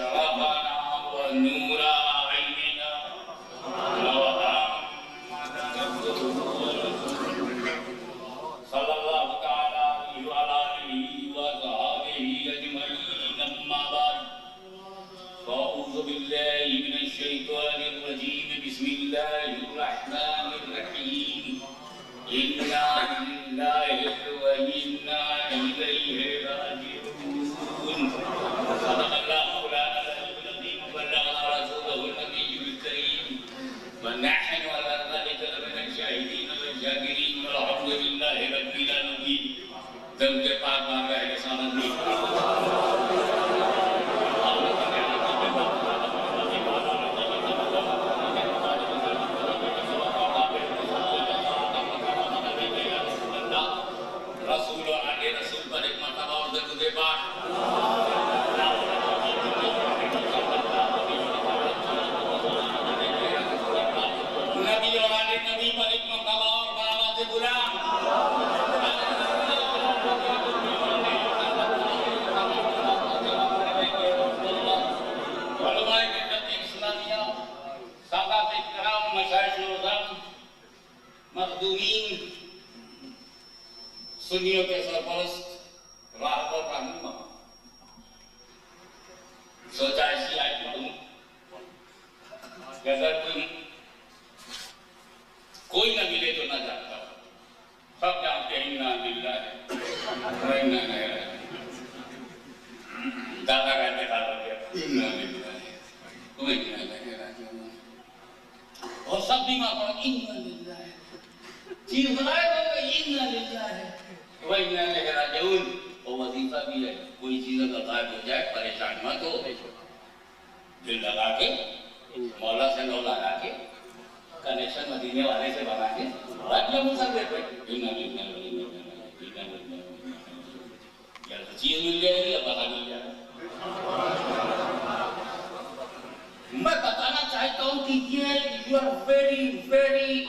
شرفنا ونور عيننا ومحمدا عبده ورسوله صلى الله تعالى عليه وعلى آله وصحبه أجمعين أما بعد فأعوذ بالله من الشيطان الرجيم بسم الله الرحمن الرحيم إنا لله وإنا إليه راجعون صدق الله مولانا العظيم وبلغنا رسوله النبي الكريم ونحن على ذلك لمن الشاهدين والشاكرين والحمد لله رب العالمين دم کے پاک مانگا ہے سامن میں رسول اور آگے رسول پر ایک مرتبہ اور درود پاک نبی اور آگے نبی پر ایک مرتبہ اور بآواز بلند علماء ملت اسلامیہ سادات اکرام مشائخ اعظم مخدومین سنیوں کے سرپرست راہبر رہنما سوچا ایسی آیت پڑھوں کہ اگر کوئی نہ ملے تو نہ جانتا ہو سب جانتے ہیں انا للہ ہے و انا الیہ راجعون دادا کہتے تھا انا للہ ہے و انا الیہ راجعون اور سب بھی ماں پڑھا انا للہ ہے چیز بلائے تو انا للہ ہے وَإِنَّا إِلَيْهِ رَاجِعُونَ وہ وظیفہ بھی ہے کوئی چیز اگر غائب ہو جائے پریشان مت ہو دل لگا کے مولا سے لو لگا کے کنیکشن مدینے والے سے بنا کے بات میں مسلے پہ یا تو چیز مل جائے گی یا پتہ مل جائے گا میں بتانا چاہتا ہوں کہ یہ you are very very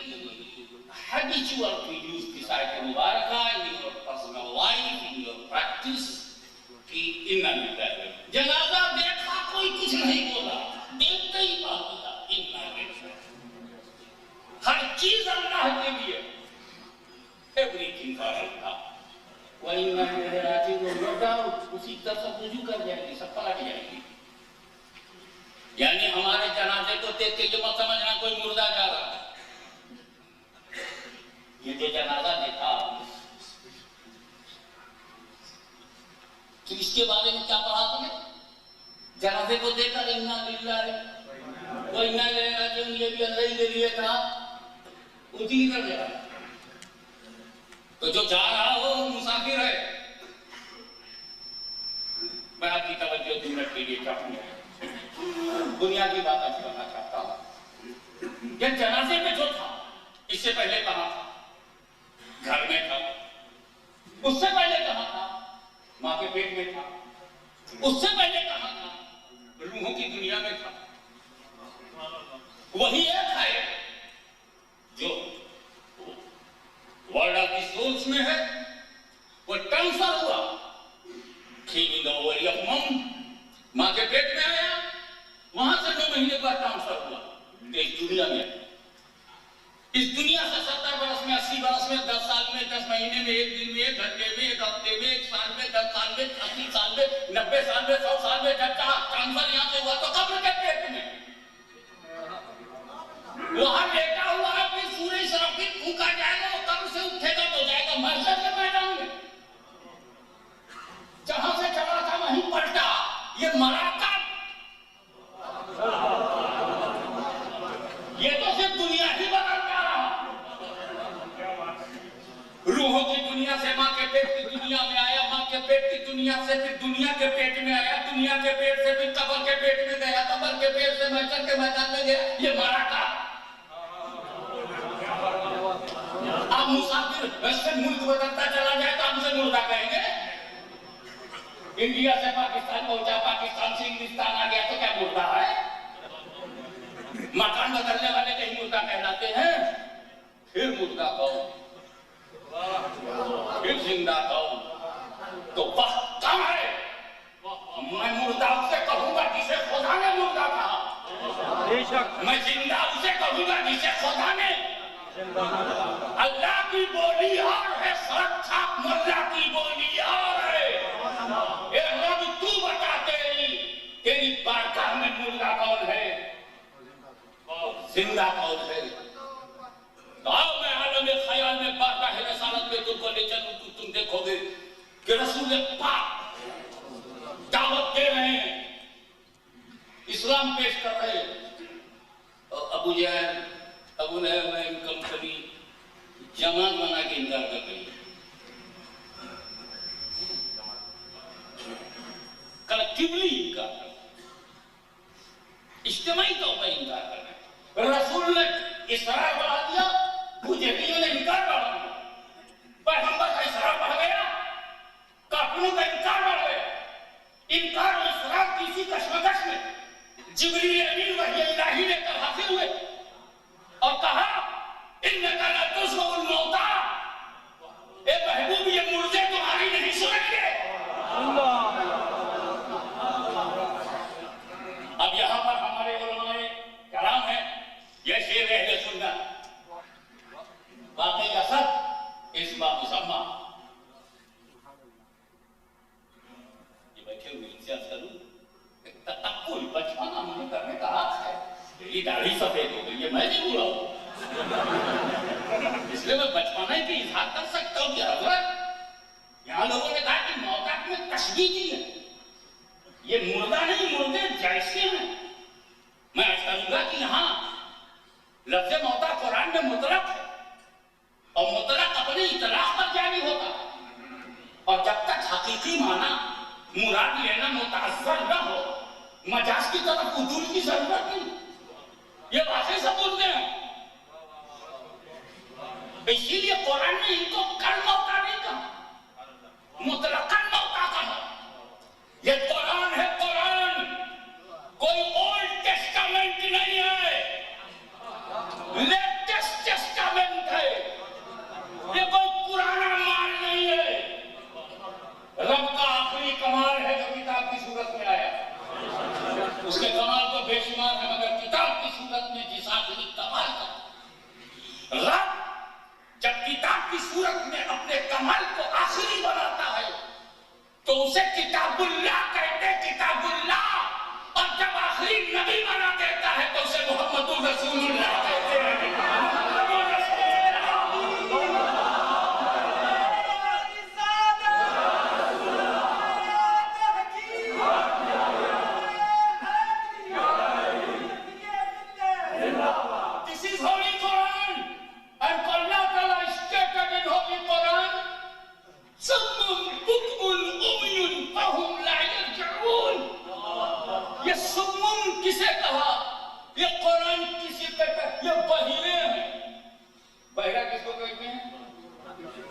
habitual to use this ayat mubarakah in your personal life, in your practice کہ اِنَّا لِلَّهِ جنازہ دیکھا کوئی کچھ نہیں بولا دیکھتے ہی بات ہوتا اِنَّا لِلَّهِ ہر چیز اللہ کے لیے everything for Allah وَإِنَّا إِلَيْهِ راجعون no doubt اسی طرف سب رجوع کر جائے گی سب پلٹ جائے گی یعنی ہمارے جنازے کو دیکھ کے جو مت سمجھنا کوئی مردہ جا رہا ہے یہ جو جنازہ دیکھا تو اس کے بارے میں کیا پڑھا تم نے جنازے کو دیکھا انا للہ ہے وہ انا الیہ راجعون یہ بھی اللہ ہی کے لیے تھا اسی کر دیا تو جو جا رہا ہو مسافر ہے میں آپ کی توجہ 2 منٹ کے لیے چاہوں گا بنیادی بات آپ کرنا چاہتا ہوں کہ جنازے میں جو تھا اس سے پہلے کہاں تھا گھر میں تھا اس سے پہلے کہاں تھا ماں کے پیٹ میں تھا اس سے پہلے کہاں تھا روحوں کی دنیا میں تھا وہی ایک ہے جو ورلڈ آف دی سولز میں ہے وہ ٹرانسفر ہوا ماں کے پیٹ میں آیا وہاں سے 9 مہینے بعد ٹرانسفر ہوا اس دنیا میں اس دنیا سے 70 برس میں 80 برس میں 10 سال میں 10 مہینے میں 1 دن میں 1 گھنٹے میں 1 ہفتے میں 1 سال میں 10 سال میں 80 سال میں 90 سال میں 100 سال میں جب چاہا ٹرانسفر یہاں سے ہوا تو قبر کے پیٹ میں وہاں بیٹا ہوا اپنی سورہ اسرافیل پھونکا جائے گا وہ قبر سے اٹھے گا تو جائے گا محشر کے میدان میں جہاں سے چلا تھا وہیں پلٹا یہ مرا کب یہ تو صرف دنیا ہی بدل جا رہا روحوں کی دنیا سے ماں کے پیٹ کی دنیا میں آیا ماں کے پیٹ کی دنیا سے پھر دنیا کے پیٹ میں آیا دنیا کے پیٹ سے پھر قبر کے پیٹ میں گیا قبر کے پیٹ سے محشر کے میدان میں گیا یہ مرا کب آپ مسافر ویسٹرن ملک بدلتا چلا جائے تو ہم سے مردہ کہیں گے انڈیا سے پاکستان پہنچا پاکستان سے انگلستان آ گیا تو کیا مردہ ہے مکان بدلنے والے کہیں مردہ کہلاتے ہیں پھر مردہ کہو پھر زندہ کہو تو وقت کم ہے میں مردہ سے کہوں گا کسے میں زندہ اسے کہوں گا جسے خدا نے اللہ کی بولی اور ہے، ساتھ ساتھ ملا کی بولی اور ہے۔ اے رب تو بتا تیری بارگاہ میں ملا کون ہے، زندہ کون ہے؟ تو آؤ میں عالم خیال میں بارگاہ رسالت میں تم کو لے چلوں تو تم دیکھو گے کہ رسول پاک دعوت دے رہے ہیں، اسلام پیش کر رہے ہیں۔ ابو جہل ابو لہب میں کمپنی جماعت بنا کے انکار کر رہی ہے، کلیکٹیولی انکار کر رہے ہیں، اجتماعی طور پر انکار کر رہے ہیں۔ رسول نے اسرار بڑھا دیا، مجاہدین نے انکار بڑھا دیا، پیغمبر کا اسرار بڑھ گیا، کافروں کا انکار بڑھ گیا۔ انکار اور اسرار کی اسی کشمکش میں جبریل امین وحی الہی نے کل حاصل ہوئے اور کہا انکا لا تسمع الموتى، اے محبوب یہ مردے تمہاری نہیں سنیں گے۔ اب یہاں پر ہمارے علماء کرام ہیں، یہ شعر اہل سنت باقی اثر اس باب مسمى یہ بیٹھے ہوئے انسیاز کروں تقل بچپن ہمیں کرنے کا حق ہے۔ یہ داڑھی سفید ہو گئی، یہ میں نہیں بولا ہوں، اس لئے میں بچپنے کی اظہار کر سکتا ہوں کہ حضرت یہاں لوگوں نے کہا کہ موتا میں تشبیہ دی ہے، یہ مردہ نہیں مردے جیسے ہیں۔ میں عرض کروں گا کہ یہاں لفظ موتا قرآن میں مطلق ہے اور مطلق اپنے اطلاق پر جاری ہوتا ہے، اور جب تک حقیقی معنی مراد لینا متعذر نہ ہو مجاز کی طرف عدول کی ضرورت نہیں۔ یہ واضح ثبوت ہیں، اسی لیے قرآن نے ان کو کل موتا نہیں کہا، مطلقاً موتا کہا۔ یہ قرآن ہے، قرآن کوئی اولڈ ٹیسٹامنٹ نہیں ہے، لیٹسٹ ٹیسٹامنٹ ہے، یہ کوئی پرانا مال نہیں ہے۔ رب کا آخری کمال ہے جو کتاب کی صورت میں آیا، اس کے کمال کو بے شمار ہے، مگر کتاب کی صورت میں جس آخری کمال کا رب جب کتاب کی صورت میں اپنے کمال کو آخری بناتا ہے تو اسے کتاب اللہ کہتے، کتاب اللہ، اور جب آخری نبی بنا دیتا ہے تو اسے محمد رسول اللہ کہتے ہیں۔ یہ سمم کسے کہا؟ یہ قرآن کسی کہتا ہے؟ یہ بہیرے ہیں۔ بہیرہ کس کو کہتے ہیں؟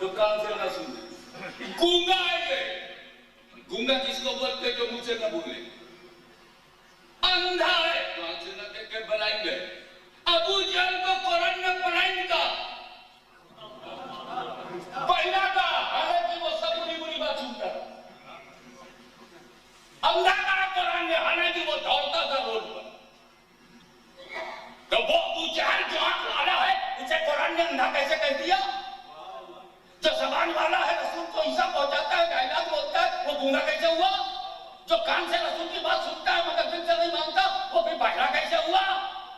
جو کان سے نہ سنے۔ گونگا ہے یہ، گونگا کس کو بولتے جو منہ سے نہ بولے۔ اندھا ہے، کان سے نہ دیکھ کے بلائنڈ ہے۔ ابو جہل کو قرآن نے بلائنڈ کا، بہیرہ کا، حالانکہ وہ سب بری بری بات سنتا ہے۔ اندھا کا قرآن نے، حالانکہ وہ دوڑتا تھا روڈ پر۔ تو وہ ابو جہل جو آنکھ والا ہے اسے قرآن نے اندھا کیسے کہہ دیا؟ جو زبان والا ہے رسول کو عیسیٰ پہنچاتا ہے، کائنات بولتا ہے، وہ گونگا کیسے ہوا؟ جو کان سے رسول کی بات سنتا ہے مگر دل سے نہیں مانتا وہ پھر بہرا کیسے ہوا؟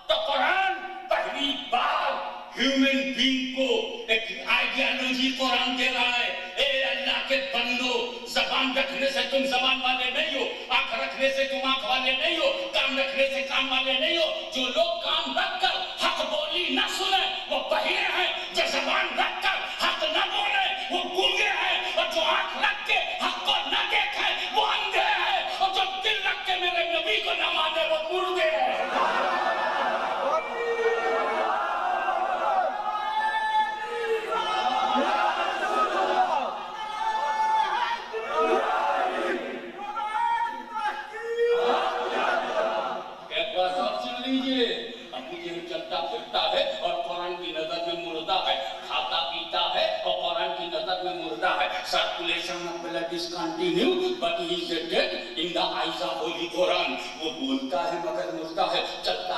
تو قرآن پہلی بار ہیومن بینگ کو ایک آئیڈیالوجی قرآن دے رہا ہے۔ اے اللہ کے بندو، زبان رکھنے سے تم زبان والے نہیں ہو، آنکھ رکھنے سے تم آنکھ والے نہیں ہو، کام رکھنے سے کام والے نہیں ہو۔ جو لوگ کام رکھ کر حق بولی نہ سنیں وہ بہرے ہیں، جو زبان رکھ کر حق نہ بولیں وہ گونگے ہیں، اور جو آنکھ رکھ کے حق کو نہ دیکھیں وہ اندھے ہیں، اور جو دل رکھ کے میرے نبی کو نہ مانے وہ مردے ہیں۔ چلتا پھرتا ہے اور قرآن کی نظر میں مردہ ہے، کھاتا پیتا ہے اور قرآن کی نظر میں مردہ ہے۔ Circulation of blood is continued, but he is dead in the eyes of Holy Quran۔ وہ بولتا ہے مگر مردہ ہے، چلتا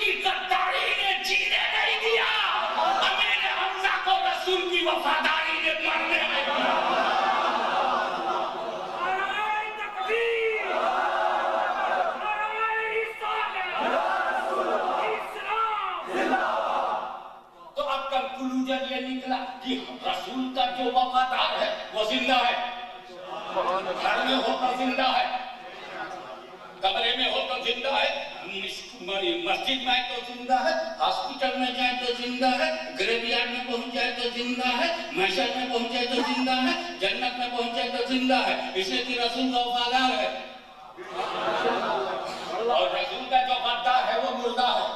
کی غداری نے جینے نہیں دیا، امیر حمزہ کو رسول کی وفاداری نے مرنے نہیں دیا۔ تو اب کنکلوژن یہ نکلا کہ رسول کا جو وفادار ہے وہ زندہ ہے، گھر میں ہو کر زندہ ہے، کمرے میں ہو کر زندہ ہے، مسجد میں آئے تو زندہ ہے، ہاسپٹل میں جائے تو زندہ ہے، گریو یارڈ میں پہنچ جائے تو زندہ ہے، محشر میں پہنچ جائے تو زندہ ہے، جنت میں پہنچ جائے تو زندہ ہے، اس لیے کہ رسول کا وفادار ہے۔ اور رسول کا جو غدار ہے وہ مردہ ہے،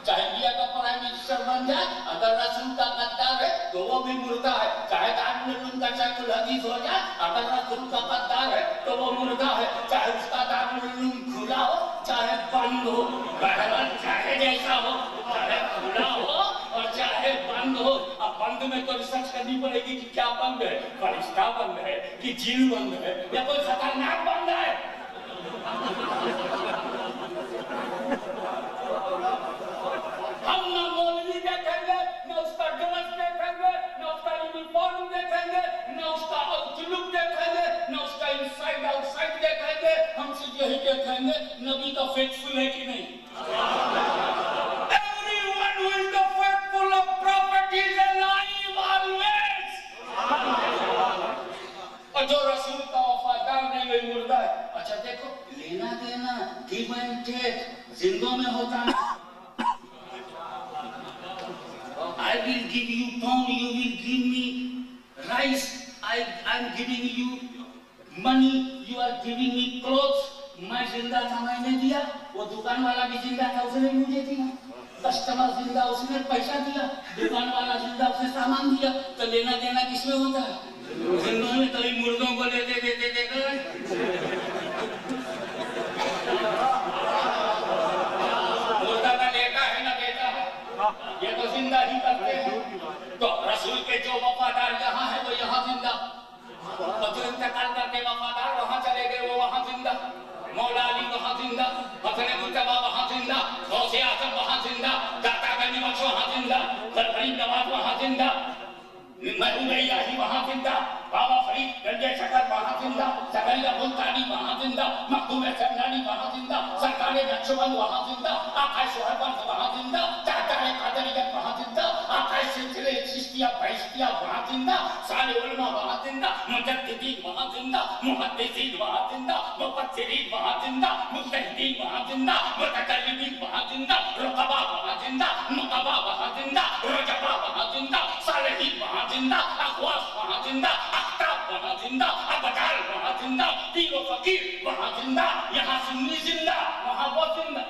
چاہے انڈیا کا پرائم منسٹر بن جائے، اگر رسول کا غدار ہے تو وہ بھی مردہ ہے، چاہے دارالعلوم کا شیخ الحدیث ہو جائے، اگر رسول کا غدار ہے تو وہ مردہ ہے، چاہے اس کا دارالعلوم کھلا ہو چاہے بند ہو، بہرحال چاہے جیسا ہو، چاہے کھلا ہو اور چاہے بند ہو۔ اب بند میں تو ریسرچ کرنی پڑے گی کہ کیا بند ہے، فرشتہ بند ہے کہ جن بند ہے یا کوئی خطرناک بند ہے۔ ہم نہ مولوی دیکھیں گے، نہ اس کا ڈریس دیکھیں گے، نہ اس کا یونیفارم دیکھیں گے، نہ اس کا آؤٹ لک دیکھیں گے، نہ اس کا انسائڈ آؤٹ سائڈ دیکھیں گے، ہم صرف یہی دیکھیں گے نبی کا فیتفل ہے کہ نہیں۔ Everyone who is the faithful of prophet is alive always۔ اور جو رسول کا وفادار نہیں وہی مردہ ہے۔ اچھا دیکھو، لینا دینا give and take زندوں میں ہوتا ہے۔ I will give you pound, you will give me rice, I'm giving you money, you are giving me clothes۔ میں زندہ تھا، میں نے دیا، وہ دکان والا بھی زندہ تھا، اس نے مجھے دیا، کسٹمر زندہ، اس نے پیسہ دیا، دکان والا زندہ، اس نے سامان دیا، تو لینا دینا کس میں ہوتا ہے؟ زندوں میں۔ کبھی مردوں کو لیتے دیتے دیتے مردہ کا لیتا ہے نہ دیتا ہے، یہ تو زندہ ہی کرتے ہیں۔ تو رسول کے جو وفادار یہاں ہے وہ یہاں زندہ، اور جو انتقال کرتے وفادار وہاں چلے گئے وہ وہاں زندہ، مولا علی وہاں زندہ، حسن مجتبیٰ وہاں زندہ، غوث اعظم وہاں زندہ، داتا گنج بخش وہاں زندہ، غریب نواز وہاں زندہ، محبوب الہی وہاں زندہ، بابا فرید گنج شکر وہاں زندہ، زکریا ملتانی وہاں زندہ، مخدوم سمنانی وہاں زندہ، سرکار نقشبند وہاں زندہ، آقا شوہربند وہاں زندہ، چاچا قادریت وہاں زندہ، آقا سلسلے چشتیہ بہشتیہ وہاں زندہ، صالح علماء وہاں زندہ، مجددین وہاں زندہ، محدثین وہاں زندہ، مفسرین وہاں زندہ، مجتہدین وہاں زندہ، متکلمین وہاں زندہ، رقبا وہاں زندہ، نقبا وہاں زندہ، رجبا وہاں زندہ، صالحین وہاں زندہ، اخواص وہاں زندہ، اختاب وہاں زندہ، ابدال وہاں زندہ، پیر و فقیر وہاں زندہ، یہاں سنی زندہ وہاں وہ زندہ۔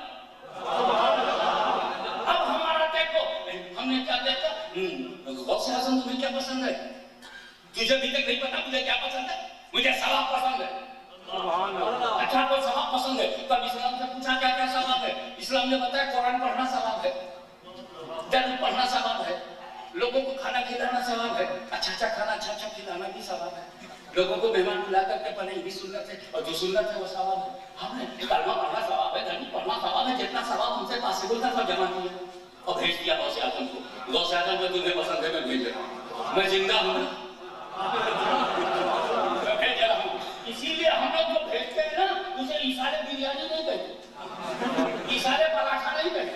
اب ہمارا دیکھو، ہم نے کیا دیکھا؟ غوث اعظم تمہیں کیا پسند ہے؟ تجھے بھی تک نہیں پتا مجھے کیا پسند ہے؟ مجھے ثواب پسند ہے۔ اچھا کوئی ثواب پسند ہے تو اب اسلام سے پوچھا کیا کیا ثواب ہے؟ اسلام نے بتایا قرآن پڑھنا ثواب ہے، درد پڑھنا ثواب ہے، لوگوں کو کھانا کھلانا ثواب ہے، اچھا کھانا اچھا کھلانا بھی ثواب ہے، لوگوں کو مہمان بلا کر کے پڑھنا بھی سنت ہے، اور جو سنت ہے وہ ثواب ہے۔ ہم نے کلمہ پڑھنا ثواب ہے، درد پڑھنا ثواب ہے، جتنا ثواب ہم سے پاسبل تھا سب جمع کیا اور بھیج دیا غوث اعظم کو۔ غوث اعظم کو تمہیں پسند ہے میں بھیج رہا ہوں، میں زندہ ہوں، میں بھیج رہا ہوں۔ اسی لیے ہم لوگ جو بھیجتے ہیں نا اسے عیسالے بریانی نہیں کہتے، عیسالے پراٹھا نہیں کہتے،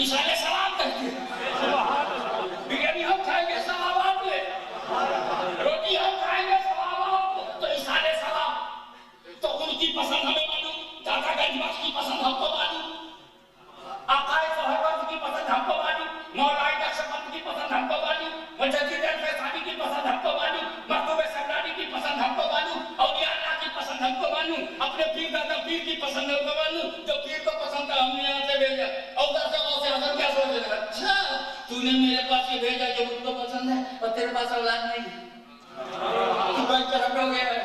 عیسالے ثواب کہتے ہیں۔ بریانی ہم کھائیں گے ثواب آپ لے، روٹی ہم کھائیں گے ثواب آپ، تو عیسالے ثواب۔ تو ان کی پسند ہمیں معلوم، داتا گنج بخش کی پسند ہم کو معلوم، آقا شوہربند کی پسند ہم کو معلوم، مولا نقشبند کی پسند ہم کو معلوم، مجدد الفیضانی کی پسند ہم کو معلوم، مخدوم سمنانی کی پسند ہم کو معلوم، اولیاء اللہ کی پسند ہم کو معلوم، اپنے پیر دادا پیر کی پسند ہم کو معلوم۔ جو پیر کو پسند تھا ہم نے یہاں سے بھیجا، اور ادھر سے غوث اعظم کیا سوچ رہا؟ اچھا تو نے میرے پاس یہ بھیجا جو مجھ کو پسند ہے اور تیرے پاس اولاد نہیں، تو بھائی طرف ہو گیا ہے،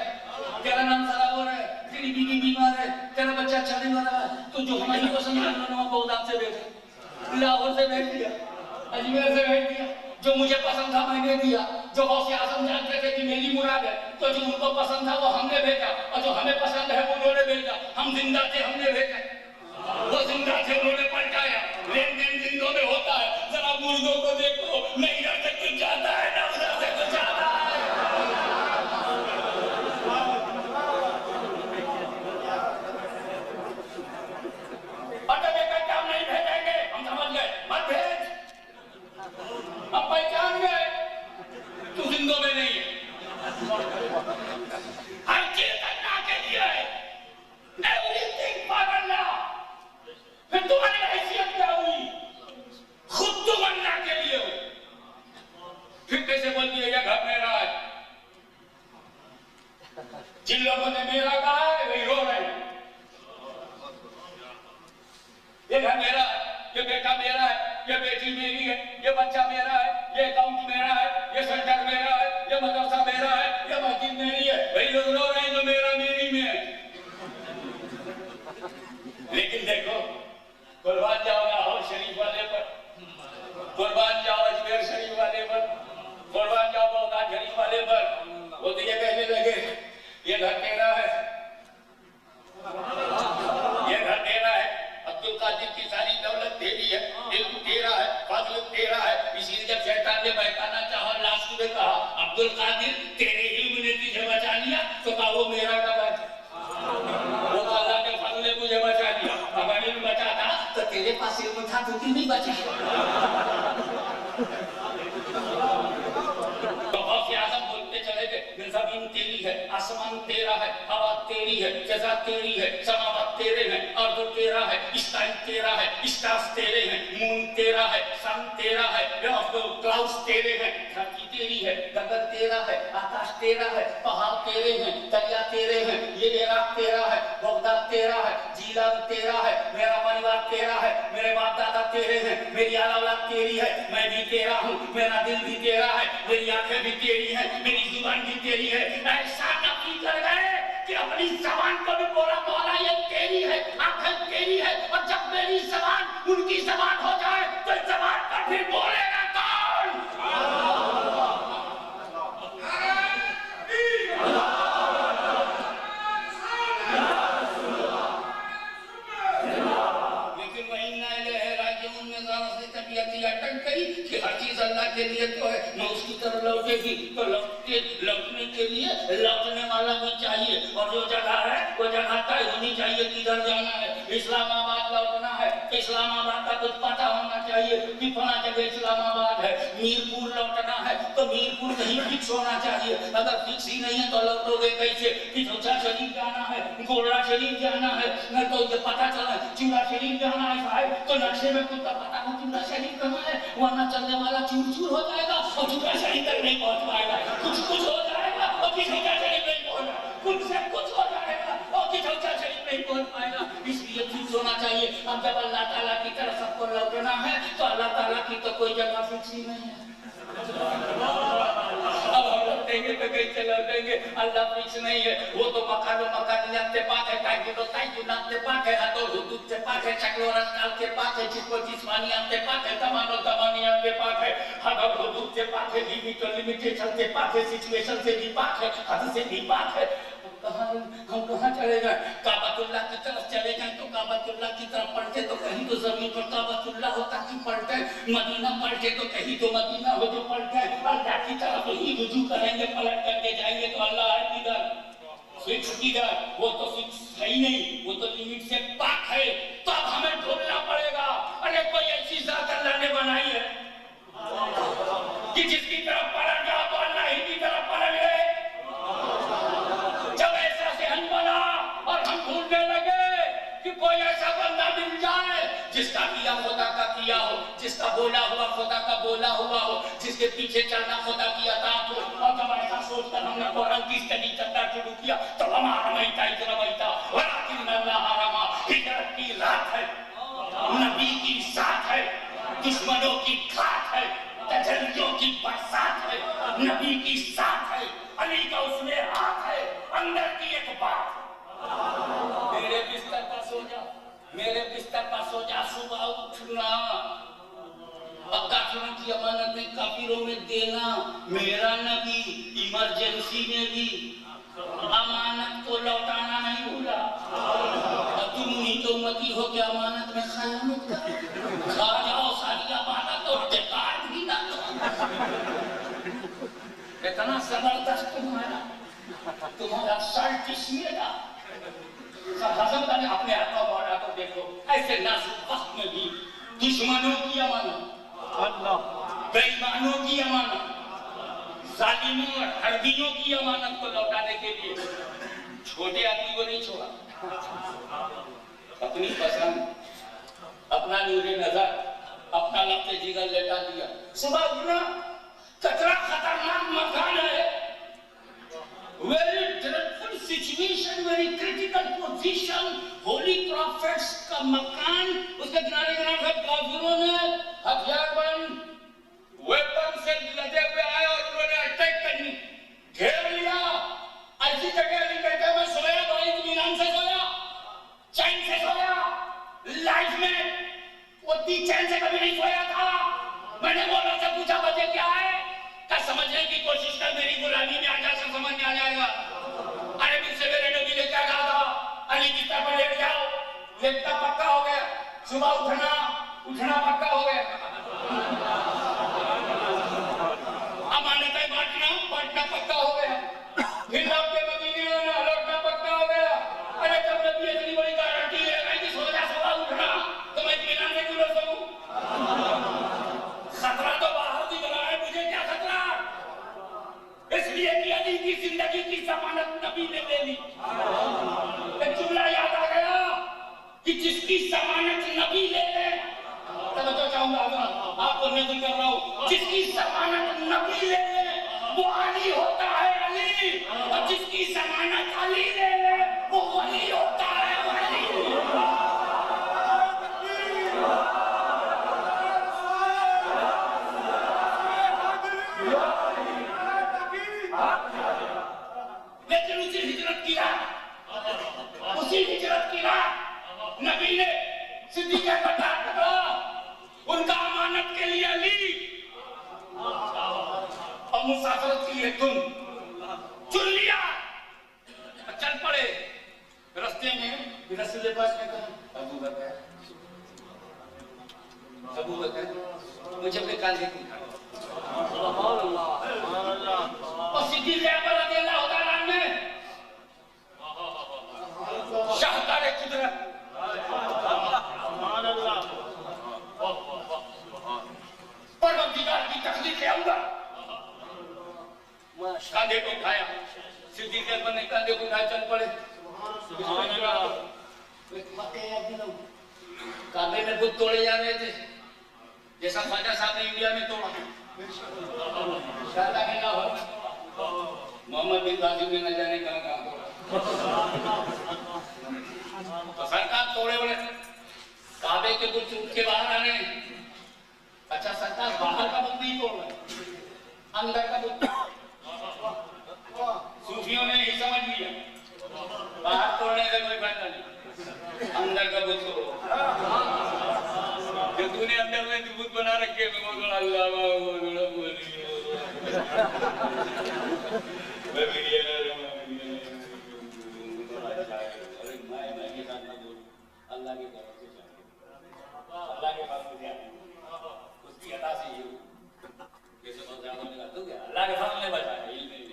تیرا نام خراب ہو رہا ہے، تیری بیوی بیمار ہے، تیرا بچہ اچھا نہیں ہو رہا ہے، تو جو ہماری پسند ہے انہوں نے بغداد سے بھیجا، لاہور سے بھیج دیا، اجمیر سے بھیج دیا، جو مجھے پسند تھا میں نے دیا، جو غوث اعظم جانتے تھے کہ میری مراد ہے تو جو ان کو پسند تھا وہ ہم نے بھیجا، اور جو ہمیں پسند ہے وہ انہوں نے بھیجا، ہم زندہ تھے ہم نے بھیجا۔ وہ زندہ تھے انہوں نے پلٹایا. لین دین زندوں میں ہوتا ہے. ذرا مردوں کو دیکھو, نہ ادھر سے کچھ جاتا ہے نہ ادھر سے کچھ آتا ہے. اور جب یہ کہتے ہم نہیں بھیجیں گے, ہم سمجھ گئے مت بھیج, ہم پہچان گئے تو زندوں میں نہیں ہے. ہر چیز کرنا کے لیے ہے, everything for Allah. پھر تمہاری حیثیت کیا ہوئی؟ خود تم اللہ کے لیے ہو. پھر کیسے بولتی ہے یہ گھر میرا ہے؟ جن لوگوں نے میرا کہا ہے وہی رو رہے ہیں. یہ گھر میرا ہے, یہ بیٹا میرا ہے, یہ بیٹی میری ہے, یہ بچہ میرا ہے, یہ اکاؤنٹ میرا ہے, یہ سینٹر میرا ہے, یہ مدرسہ میرا ہے, یہ مسجد میری ہے. وہی لوگ رو رہے ہیں جو میرا میری میں ہے. لیکن دیکھو, قربان جاؤ لاہور شریف والے پر, قربان جاؤ اجمیر شریف والے پر, قربان جاؤ بغداد شریف والے پر. وہ تو یہ کہنے لگے یہ گھر تیرا ہے, یہ گھر تیرا ہے, عبد القادر کی ساری دولت تیری ہے, علم تیرا ہے, فضل تیرا ہے. اسی لیے جب شیطان نے بہکانا چاہا, لاسٹ میں کہا عبد القادر تیرے علم نے تجھے بچا لیا, تو کہا وہ میرا کب ہے؟ وہ تو اللہ کے فضل نے مجھے بچا لیا. اگر علم بچاتا تو تیرے پاس علم تھا تو کیوں نہیں بچا؟ تو غوث اعظم بولتے چلے گئے زمین تیری ہے, آسمان تیرا ہے, ہوا تیری ہے, فضا تیری ہے, سماوات تیرے ہیں, ارض تیرا ہے, اسکائی تیرا ہے, اسٹارز تیرے ہیں, مون تیرا ہے, سن تیرا ہے, کلاؤڈز تیرے ہیں, دھرتی تیری ہے, گگن تیرا ہے, آکاش تیرا ہے, پہاڑ تیرے ہیں, دریا تیرے ہیں, یہ عراق تیرا ہے, بغداد تیرا ہے, جیلان تیرا ہے, میرا پریوار تیرا ہے, میرے باپ دادا تیرے ہیں, میری اولاد تیری ہے, میں بھی تیرا ہوں, میرا دل بھی تیرا ہے, میری آنکھیں بھی تیری ہیں, میری زبان بھی تیری ہے. ایسا نفی کر گئے کہ اپنی زبان کو بھی بولا مولا یہ تیری ہے, آنکھیں تیری ہے, اور جب میری زبان ان کی زبان ہو جائے تو اس زبان پر پھر بولے گا کون؟ لیکن وہی نہ الہ راجعون میں ذرا سی طبیعت یہ اٹک گئی کہ ہر چیز اللہ کے لیے تو ہے, نہ اس کی طرف لوٹے گی, تو لوٹنے کے لیے لوٹنے والا بھی چاہیے, اور جو جگہ ہے وہ جگہ طے ہونی چاہیے کدھر جانا ہے. اسلام آباد لوٹنا ہے تو اسلام آباد کا کچھ پتہ ہونا چاہیے کہ فلاں جگہ اسلام آباد ہے. میرپور لوٹنا ہے تو میرپور کہیں فکس ہونا چاہیے, اگر فکس ہی نہیں ہے تو لوٹو گے کیسے؟ کہ چوچا شریف جانا ہے, گولڑا شریف جانا ہے, نہ تو یہ پتہ چلا چوڑا شریف جانا ہے صاحب تو نقشے میں کچھ پتہ ہو چوڑا شریف کہاں ہے, ورنہ چلنے والا چور چور ہو جائے گا اور چوڑا شریف تک نہیں پہنچ پائے گا. کچھ ہو جائے گا اور کسی چوڑا شریف نہیں پہنچ گا, کچھ سے کچھ ہو جائے گا اور کسی چوڑا شریف نہیں پہنچ پائے گا. اس لیے فکس ہونا چاہیے. اب جب اللہ تعالیٰ کی طرف سب کو لوٹنا ہے تو اللہ تعالیٰ کی تو کوئی جگہ فکس ہی نہیں ہے. اب ہم لوٹیں گے تو کہیں سے لوٹیں گے, اللہ فکس نہیں ہے. وہ تو مکان و مکانیات کے پاک ہے, تائجد و تائجدات کے پاک ہے, حد و حدود کے پاک ہے, شکل و رسال کے پاک ہے, جسم و جسمانیات کے پاک ہے, زمان و زمانیات کے پاک ہے, حد و حدود سے پاک ہے, لیمٹ و لیمیٹیشن سے پاک ہے, سچویشن سے بھی پاک ہے, حد سے بھی پاک ہے. ہم کہاں چلے گئے؟ کعبۃ اللہ کی طرف چلے گئے تو کعبۃ اللہ کی طرف پلٹے تو کہیں تو زمین پر کعبۃ اللہ ہو تاکہ پلٹے, مدینہ پلٹے تو کہیں تو مدینہ ہو جو پلٹے. اللہ کی طرف ہی رجوع کریں گے, پلٹ کر کے جائیں گے تو اللہ ہے کدھر, فکس کدھر؟ وہ تو فکس ہے ہی نہیں, وہ تو لمٹ سے پاک ہے. تو اب ہمیں ڈھونڈنا پڑے گا, ارے کوئی ایسی ذات اللہ نے بنائی ہے کہ جس کی طرف پلٹ جاؤ تو اللہ ہی کی طرف پلٹ گئے. جب ایسا ذہن بنا اور ہم ڈھونڈنے لگے کہ کوئی ایسا بندہ مل جائے جس کا کیا خدا کا کیا ہو, جس کا بولا ہوا خدا کا بولا ہوا ہو, جس کے پیچھے چلنا خدا کی اطاعت ہو. اور جب ایسا سوچ کر ہم نے قرآن کی اسٹڈی کرنا شروع کیا تو ہمارا رمیتا ادھر رمیتا ولیکن اللہ رما, ہجرت کی رات ہے, نبی کی ساتھ ہے, دشمنوں کی کھات ہے, تجلیوں کی برسات ہے, نبی کی ساتھ ہے, علی کا اس میں ہاتھ ہے, اندر کی ایک بات. میرے بستر پر سو جا, میرے بستر پر سو جا, صبح اٹھنا, اب کافروں کی امانتیں کافروں میں دینا. میرا نبی ایمرجنسی میں بھی امانت کو لوٹانا نہیں بھولا. تم ہی تو امتی ہو کہ امانت میں خیانت کرو، کھا جاؤ ساری امانت اور بیکار بھی نہ کرو۔ اتنا زبردست تمہارا شرط اس میں تھا۔ حضرت نے اپنے ہاتھوں بڑھا تو دیکھو ایسے نازک وقت میں بھی دشمنوں کی امانت، بے ایمانوں کی امانت، ظالموں اور حربیوں کی امانت کو لوٹانے کے لیے چھوٹے آدمی کو نہیں چھوڑا۔ اپنی پسند، اپنا نور نظر، اپنا لفظ جگر لٹا دیا۔ صبح اٹھنا کتنا خطرناک مکان ہے، very dreadful situation, very critical position، holy prophets کا مکان، اس کے کنارے کنارے سے کافروں نے ہتھیار بند ویپن سے لدے ہوئے آئے اور انہوں نے اٹیک کرنی گھیر لیا۔ ایسی جگہ نہیں کہتے میں سویا بڑی اطمینان سے سویا، چین سے سویا، لائف میں اتنی چین سے کبھی نہیں سویا تھا۔ میں نے مولا سے پوچھا وجہ کیا ہے؟ کہ سمجھنے کی کوشش کر، میری غلامی میں آ جا سب سمجھ میں آ جائے گا۔ ارے مجھ سے میرے نبی نے کیا کہا تھا؟ علی بستر پر لیٹ جاؤ، لیٹنا پکا ہو گیا، صبح اٹھنا پکا ہو گیا، امانتیں بانٹنا پکا ہو گیا، پھر لوٹ کے مدینے آنا لوٹنا پکا ہو گیا۔ ارے جب نبی اتنی بڑی گارنٹی لے گا کہ سو جا صبح اٹھنا تو میں اطمینان سے کیوں نہ سوؤں؟ خطرہ تو باہر دکھ رہا ہے، مجھے کیا خطرہ؟ اس لیے کہ علی کی زندگی کی ضمانت نبی نے لے لی۔ ایک جملہ یاد آ گیا کہ جس کی ضمانت نبی لے لے، توجہ چاہوں گا آپ کو نظر کر رہا ہوں، جس کی ضمانت نبی لے لے وہ علی ہوتا ہے علی، اور جس کی ضمانت علی لے لے وہ ولی ہوتا ہے ولی۔ لیکن اسی ہجرت کی رات نبی نے صدیق اکبر پکڑا، ان کا امانت کے لیے علی اور مسافرت کے لیے تم چن لیا، چل پڑے۔ رستے میں رسول پاک نے کہا ابو بکر مجھے اپنے کاندھے کی اور صدیق اکبر رضی اللہ تعالیٰ عنہ شاہکار قدرت پروردگار کی تخلیق لے آؤں گا، کاندھے کو اٹھایا، صدیق اکبر نے کاندھے کو اٹھایا، چل پڑے۔ کعبے میں بت توڑے جا رہے تھے جیسا خواجہ صاحب نے انڈیا میں توڑا، شاہدہ کے لاہور میں توڑا، محمد بن قاسم نے نہ جانے کہاں کہاں توڑا۔ تو سرکار توڑے بڑے کعبے کے بت اٹھ کے باہر آ رہے ہیں۔ اچھا سرکار باہر کا بت نہیں توڑ رہے، اندر کا بت۔ صوفیوں نے یہی سمجھ لیا باہر توڑنے سے کوئی فائدہ نہیں، اندر کا بت توڑو۔ جو تو نے اندر میں بت بنا رکھے میں وہ بڑا اللہ وہ بڑا بولی اللہ کی طرف سے اللہ کے پاس مجھے اس کی عطا سے یہ جیسے بہت زیادہ میں کہتا ہوں کہ اللہ کے فضل نے بچایا، علم نہیں،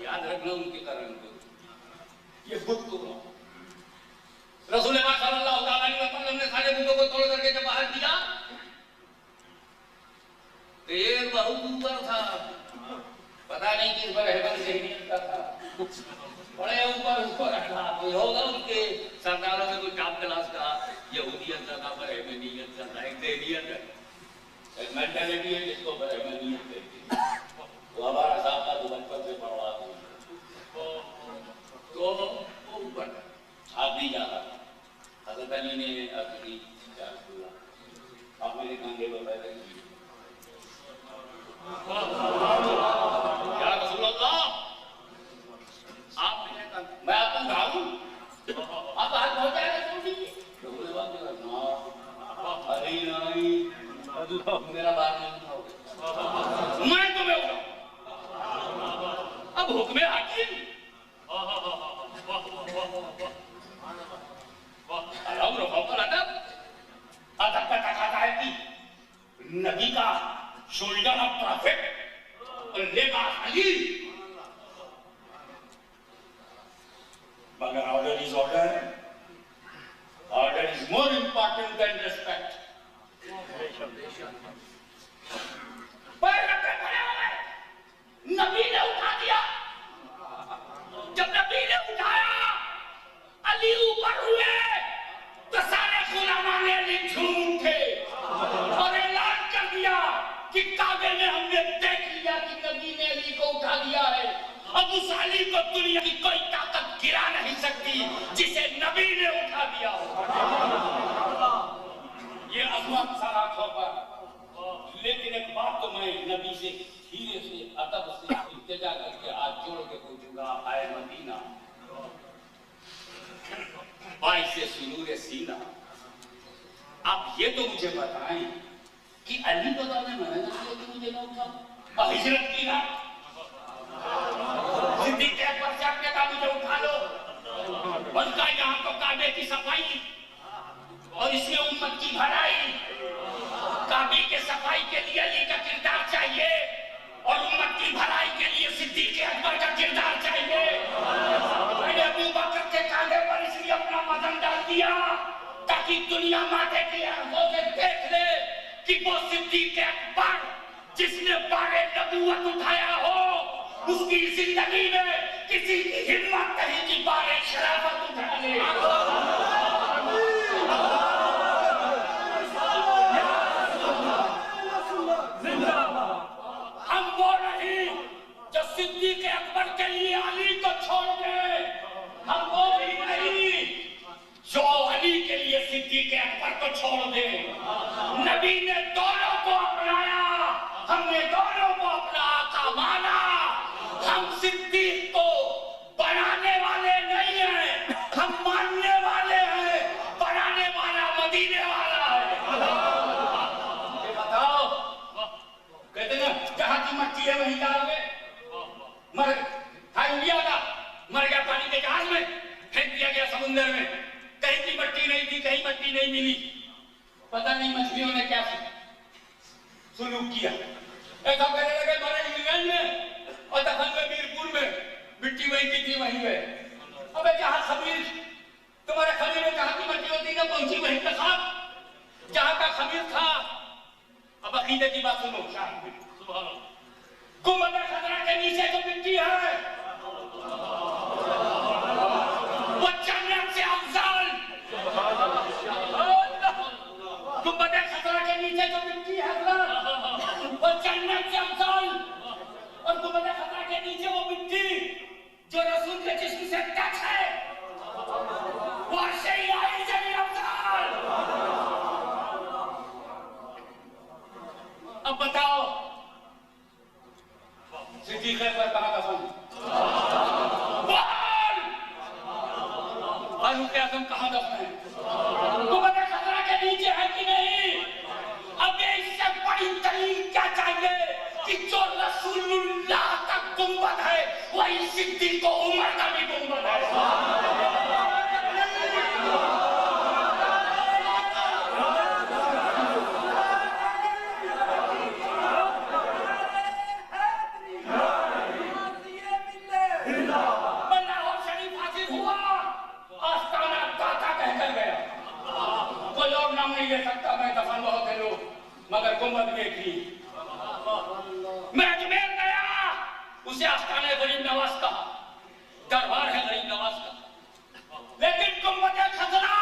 یاد رکھنا ان کی کرم کو۔ یہ بت کو رسول پاک صلی اللہ تعالیٰ علیہ وسلم نے سارے بتوں کو توڑ کر کے جب باہر کیا، تیر بہت اوپر تھا، پتہ نہیں کس پر ہیبت ذہنیت کا تھا، بڑے اوپر اس کو رکھا، کوئی ہوگا ان کے سرداروں میں کوئی ٹاپ کلاس کا یہودیت کا پر احمدیت کا ایک ذہنیت ہے، ایک مینٹلٹی ہے جس کو پر احمدیت کہتے ہیں۔ وہ ہمارا صاحب کا تو بچپن سے پڑھوا تو وہ اوپر آپ نہیں جا رہا۔ حضرت علی نے عرض کی یا رسول اللہ آپ میرے کاندھے پر پیدا کیے، یا رسول اللہ آپ میرے کاندھے، میں آپ کو اٹھاؤں آپ باہر پہنچ جائے گا چھوڑ دیجیے۔ رسول اللہ نے علی نہیں میرا باہر نہیں اٹھاؤ گے، میں تمہیں اٹھاؤں۔ اب حکم حاکم فیض سرور سینہ. اب یہ تو مجھے بتائیں کہ علی کو تو نے منع کیا کہ مجھے نہ اٹھا اور ہجرت کی نا صدیق اکبر سے آپ نے کہا مجھے اٹھا لو اور کہا یہاں تو کعبے کی صفائی اور اس میں امت کی بھلائی, کعبے کے صفائی کے لیے علی کا کردار چاہیے اور امت کی بھلائی کے لیے صدیق اکبر کا کردار چاہیے. میں نے ابو بکر کے کاندھے پر اس لیے اپنا وزن ڈال دیا تاکہ دنیا ماتھے کی آنکھوں سے دیکھ لے کہ وہ صدیق اکبر جس نے بار نبوت اٹھایا ہو اس کی زندگی میں کسی کی ہمت نہیں کہ بار خلافت اٹھا لے. ہم وہ نہیں جو صدیق اکبر کے لیے علی کو چھوڑ دے, ہم وہ بھی نہیں جو علی کے لیے صدیق اکبر کو چھوڑ دے. نبی نے دونوں کو اپنایا, ہم نے دونوں کو اپنا آقا مانا. ہم صدیق کو بنانے والے نہیں ہیں, ہم ماننے والے ہیں. بنانے والا مدینے والا ہے. یہ بتاؤ, کہتے ہیں جہاں کی مٹی ہے وہیں ڈال گے. مر انڈیا کا مر گیا پانی کے جہاز میں, پھینک دیا گیا سمندر میں, کہیں کی مٹی نہیں تھی, کہیں مٹی نہیں ملی. پتہ نہیں مچھلیوں نے کیا سلوک کیا. ایسا کہنے لگے ہمارے انگلینڈ میں اور دفن میں میرپور میں مٹی وہیں کی تھی وہیں پہ. ابے جہاں خمیر تمہارے خمیر میں جہاں کی مٹی ہوتی ہے پہنچی وہیں پہ صاحب جہاں کا خمیر تھا. اب عقیدے کی بات سنو, سبحان اللہ. گنبد خضرا کے نیچے جو مٹی ہے وہ جنت سے افضل. گنبد خضرا کے نیچے جو مٹی ہے وہ جنت سے افضل, اور گنبد خضرا کے نیچے وہ مٹی جو رسول کے جسم سے ٹچ ہے وہ عرش الہی سے بھی افضل. اب بتاؤ صدیق اکبر کہاں دفن, فاروق اعظم کہاں دفن ہے, گنبد خضرا کے نیچے ہے کہ نہیں؟ اب اس سے بڑی دلیل کیا چاہیے کہ جو رسول اللہ کا گنبد ہے وہی صدیق و عمر کا بھی گنبد ہے. نہیں لے سکتا, میں دفن بہت ہے لوگ مگر گنبد دیکھی. میں اجمیر گیا, اسے آستانہ غریب نواز کہا, دربار ہے غریب نواز کا, لیکن گنبد خضرا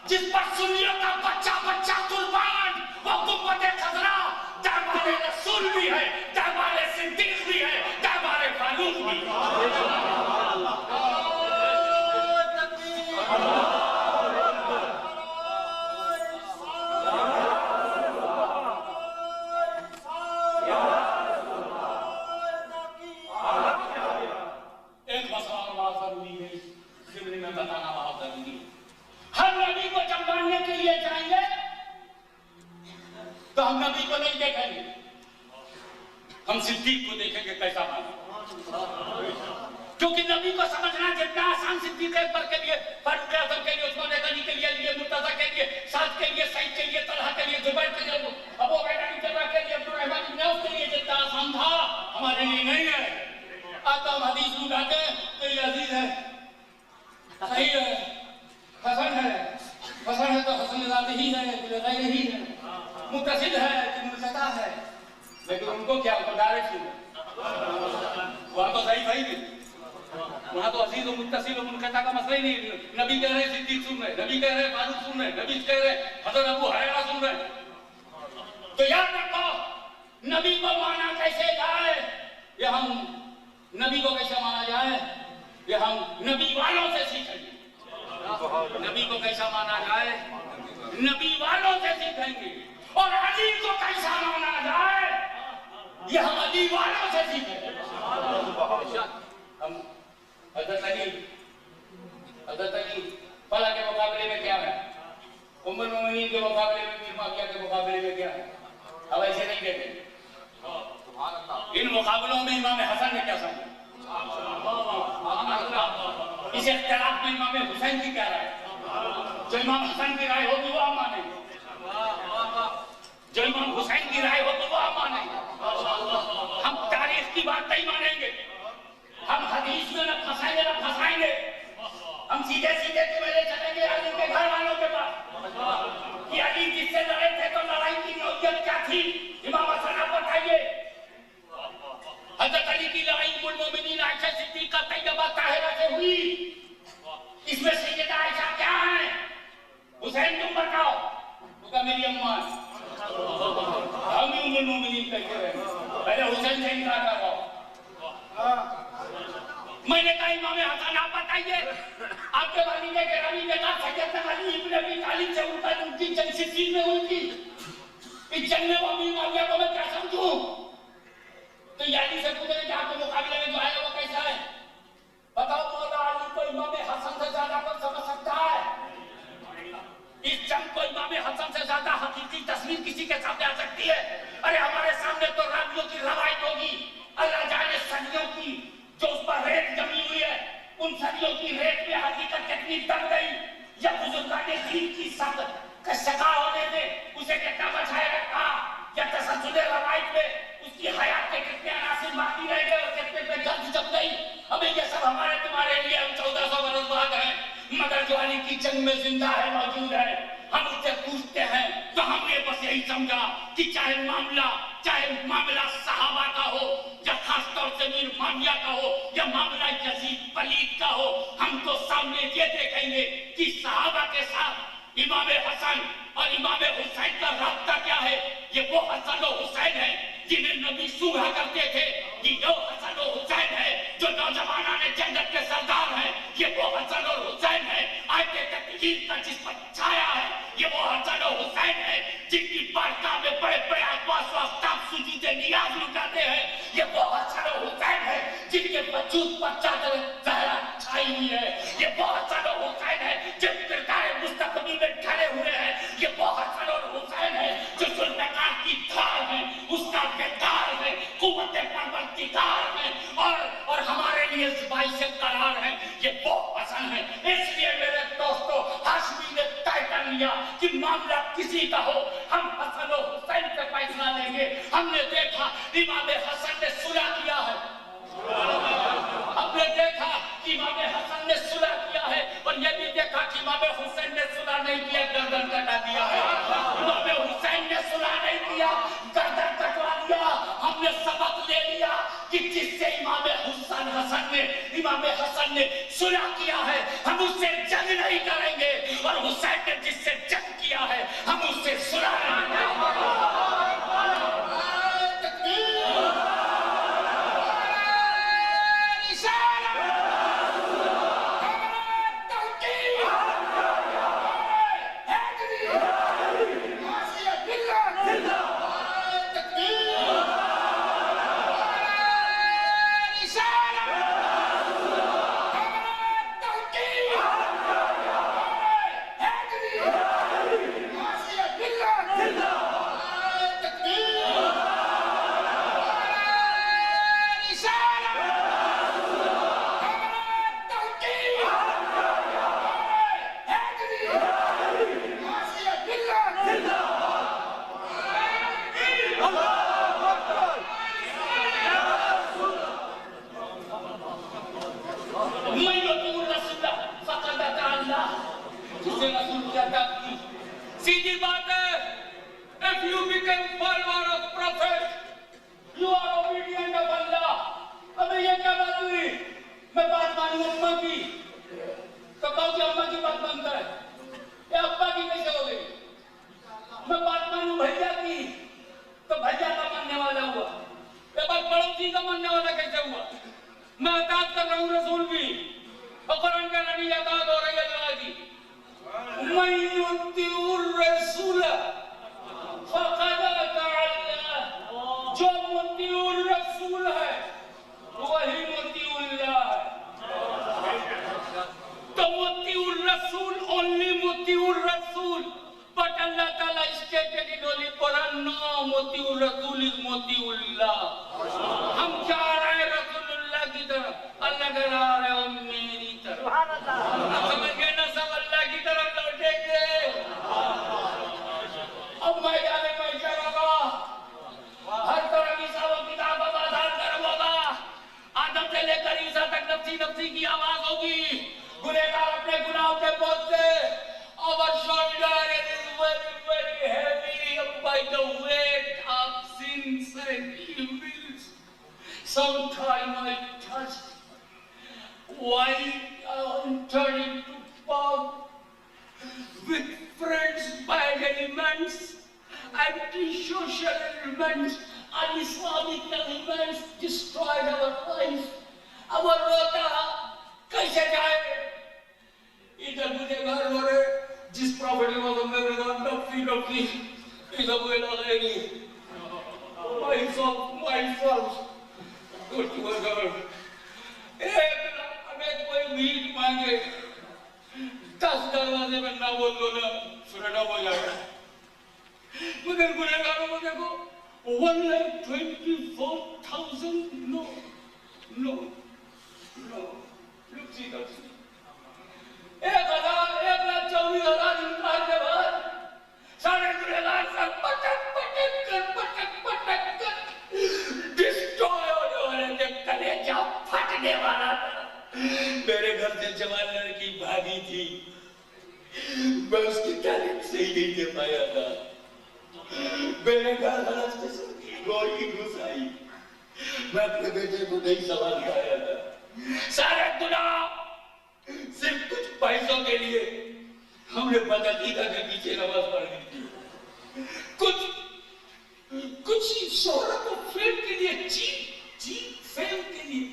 جس پر سنیوں کا بچہ بچہ قربان, وہ گنبد خضرا دربار رسول بھی ہے, دربار صدیق بھی ہے, دربار فاروق بھی ہے. بتانا بہت ضروری ہے. ہم نبی کو جب ماننے کے لیے جائیں گے تو ہم نبی کو نہیں دیکھیں گے, ہم صدیق کو دیکھیں گے کیسا مانا. کیونکہ نبی کو سمجھنا جتنا آسان صدیق اکبر کے لیے, فاروق اعظم کے لیے, عثمان غنی کے لیے, مرتضیٰ کے لیے, سعد کے لیے, سعید کے لیے, طلحہ کے لیے, زبیر کے لیے, ابو عبیدہ بن جراح کے لیے, عبدالرحمن بن عوف کے لیے جتنا آسان تھا ہمارے لیے نہیں ہے. آج تو ہم حدیث اٹھاتے ہیں تو یہ عزیز ہے, صحیح ہے, حسن ہے تو حسن ذاتی ہی ہے, غیر ہی ہے, متصل ہے کہ منقطع ہے, لیکن ان کو کیا, ان کو ڈائریکٹ ہے, وہاں تو ضعیف ہے ہی نہیں, وہاں تو عزیز و متصل و منقطع کا مسئلہ ہی نہیں. نبی کہہ رہے ہیں صدیق سن رہے, نبی کہہ رہے ہیں فاروق سن رہے, نبی کہہ رہے ہیں حضرت ابو ہریرہ سن رہے. تو یاد رکھو نبی کو مانا کیسے جائے, یہ ہم نبی کو کیسے مانا جائے یہ ہم نبی والوں سے سیکھیں گے. نبی کو کیسا مانا جائے نبی والوں سے سیکھیں گے, اور علی کو کیسا مانا جائے یہ ہم علی والوں سے سیکھیں گے. ہم حضرت علی فلاں کے مقابلے میں کیا ہے، ام المومنین کے مقابلے میں میر معاویہ کے مقابلے میں کیا ہے؟ اب ایسے نہیں کہتے. ان مقابلوں میں امام حسن نے کیا سمجھا؟ اس اختلاف میں امام حسین کی کیا رائے؟ جو امام حسن کی رائے ہوگی وہ ہم مانیں گے، جو امام حسین کی رائے ہوگی وہ ہم مانیں گے. ہم تاریخ کی بات نہیں مانیں گے، ہم حدیث میں نہ پھنسائیں گے. ہم سیدھے تمہیں لے چلیں گے علی کے گھر والوں کے پاس کہ علی جس سے لڑے تھے تو لڑائی کی نوعیت کیا تھی؟ امام حسن آپ بتائیے. حضرت علی کی لڑائی ام المومنین عائشہ صدیقہ طیبہ طاہرہ سے ہوئی. اس میں سیدہ عائشہ کیا ہے؟ حسین تم بتاؤ. تو کہا میری اماں ہم ام المومنین کہتے رہے. پہلے حسین سے انکار کر رہا ہوں. میں نے کہا امام حسن آپ بتائیے، آپ کے والد گرامی نے کہا سیدنا علی ابن ابی طالب سے ان کی جنگ صفین میں ہوئی تھی. اس جنگ میں وہ امیر معاویہ کو میں کیا سمجھوں؟ تو یہ علی سے پوچھیں کہ آپ کے مقابلے میں جو ہے وہ کیسا ہے؟ بتاؤ مولا علی کو امام حسن سے زیادہ کون سمجھ سکتا ہے؟ اس جنگ کو امام حسن سے زیادہ حقیقی تصویر کسی کے سامنے آ سکتی ہے؟ ارے ہمارے سامنے تو راویوں کی روایت ہوگی، اللہ جانے صدیوں کی جو اس پر ریت جمی ہوئی ہے. ان صدیوں کی ریت میں حقیقت کتنی دب گئی، یا بزرگان دین کی سبق کا شکا ہونے میں اسے کتنا بچائے رکھا، یا تسلسل روایت میں اس کی حیات کے کتنے عناصر باقی رہ گئے اور کتنے پہ جلد جب گئی. ابھی یہ سب ہمارے تمہارے لیے ہم 1400 برس بعد ہیں، مگر جو علی کی جنگ میں زندہ ہے، موجود ہے، ہم اس سے پوچھتے ہیں تو ہم نے بس یہی سمجھا کہ چاہے معاملہ صحابہ کا ہو یا خاص طور سے میر معاویہ کا ہو یا معاملہ یزید پلید کا ہو، ہم تو سامنے یہ دیکھیں گے کہ صحابہ کے ساتھ امام حسن اور امام حسین کا رابطہ کیا ہے. یہ وہ حسن و حسین ہے جنہیں نبی سوگا کرتے تھے. یہ وہ حسن و حسین ہے جو نوجوانان جنت کے سردار ہیں. یہ وہ حسن اور حسین ہے آیت تکلیف کا جس پر چھایا ہے. یہ وہ حسن و حسین ہے جن کی بارگاہ میں بڑے بڑے اقواس و اقدام سجود نیاز لٹاتے ہیں. یہ وہ حسن و حسین ہے جن کے وجود پر چادر زہرا چھائی ہوئی ہے. یہ وہ حسن و حسین ہے جن کردار مستقبل میں ڈھلے ہوئے ہیں. یہ وہ حسن اور حسین ہے جو ذوالفقار کی دھار ہے، اس کا بیدار ہے، قوت پروردگار ہے اور ہمارے لیے باعث قرار ہے. یہ وہ حسن ہے. اس لیے میرے دوستو ہاشمی نے طے کر لیا کہ معاملہ کسی کا ہو ہم حسن و حسین سے فیصلہ لیں گے. ہم نے دیکھا امام حسن نے صلح کیا ہے، ہم نے دیکھا کہ امام حسن نے صلح کیا ہے، اور یہ بھی دیکھا کہ امام حسین نے صلح نہیں کیا، گردن کٹا دیا ہے. امام حسین نے صلح نہیں کیا، گردن کٹوا دیا. ہم نے سبق لے لیا کہ جس سے امام حسن نے صلح کیا ہے ہم اس سے جنگ نہیں کریں گے، اور حسین نے جس سے جنگ کیا ہے ہم اس سے صلح نہیں کریں گے. سیدھی بات ہے. If you become follower of Prophet, you are obedient of Allah. ابھی یہ کیا بات ہوئی؟ میں بات مانوں اماں کی تو کہو کہ اماں کی بات مانتا ہے. یہ ابا کی کیسے ہو گئی؟ میں بات مانوں بھیا کی تو بھیا کا ماننے والا ہوا. یہ بات پڑوسی کا ماننے والا کیسے ہوا؟ میں اطاعت کر رہا ہوں رسول کی، اور قرآن کا نبی اطاعت ہو رہی ہے اللہ کی. من يطيع الرسول فقد اطاع الله. جو مطیع الرسول ہے وہی مطیع اللہ ہے. تو مطیع الرسول موتی الرسول از موتی اللہ. ہم چاہ رہے ہیں رسول اللہ کی طرف، اللہ کہہ رہے ہو میری طرف. سمجھ گئے نا، سب اللہ کی طرف لوٹیں گے. اب میدان محشر ہوگا، ہر طرف حساب و کتاب کا بازار گرم ہوگا. آدم سے لے کر عیسیٰ تک نفسی نفسی کی آواز ہوگی. گنہگار اپنے گناہوں کے بوجھ سے our shoulder is very very heavy by the weight of sins and evils. Sometime I touched white turning to pub with friends, bad elements, anti-social elements, un-Islamic elements destroyed our life. our rota کیسے جائے؟ ادھر مجھے گھر ہو رہے جس property میں تو میں نے نفسی نفسی ادھر مجھے لگے گی myself go to a girl. ہمیں کوئی بھیک مانگے 10 دروازے میں نہ بول دو نا سننا ہو جائے گا. مگر گنہگاروں کو دیکھو 1,24,000 no لکسی لکسی 1,24,000 انکار کے بعد سارے گنہگار سب پٹک کر ڈسٹروائے ہونے والے تھے. کلیجہ پھٹنے والا تھا. میرے گھر سے جوان لڑکی بھاگی تھی، میں اس کی تعلیم صحیح نہیں دے پایا تھا. میرے گھر حالت سے گوئی گھس آئی، میں اپنے بیٹے کو نہیں سوال کرایا تھا. سارے گناہ صرف کچھ پیسوں کے لیے ہم نے بدعقیدہ کے پیچھے نماز پڑھنی تھی. کچھ شہرت و فیم کے لیے، چیپ فیم کے لیے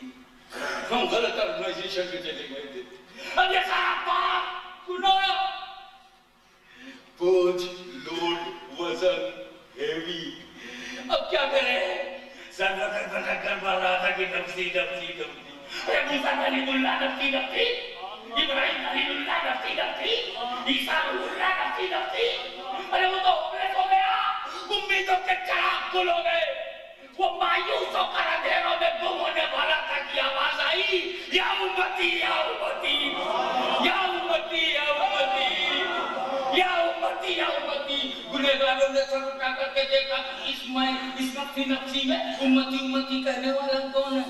ہم غلط آرگنائزیشن میں چلے گئے تھے. اب یہ سارا پاپ گناہ، بوجھ، لوڈ، وزن، ہیوی. اب کیا کریں؟ سر بٹک کر مار رہا تھا کہ نفسی. ارے موسیٰ کلیم اللہ نفسی، ابراہیم کلیم اللہ نفسی، عیسیٰ اللہ نفسی. ارے وہ تو ہوپلیس ہو گیا، امیدوں کے چراغ گل ہو گئے. وہ مایوس ہو کر اندھیروں میں گم ہونے والا تھا کہ آواز آئی، یا امتی یا امتی یا امتی یا امتی یا امتی یا امتی. گنہگاروں نے سر اٹھا کر کے دیکھا کہ اس نفسی میں امتی امتی کہنے والا کون ہے؟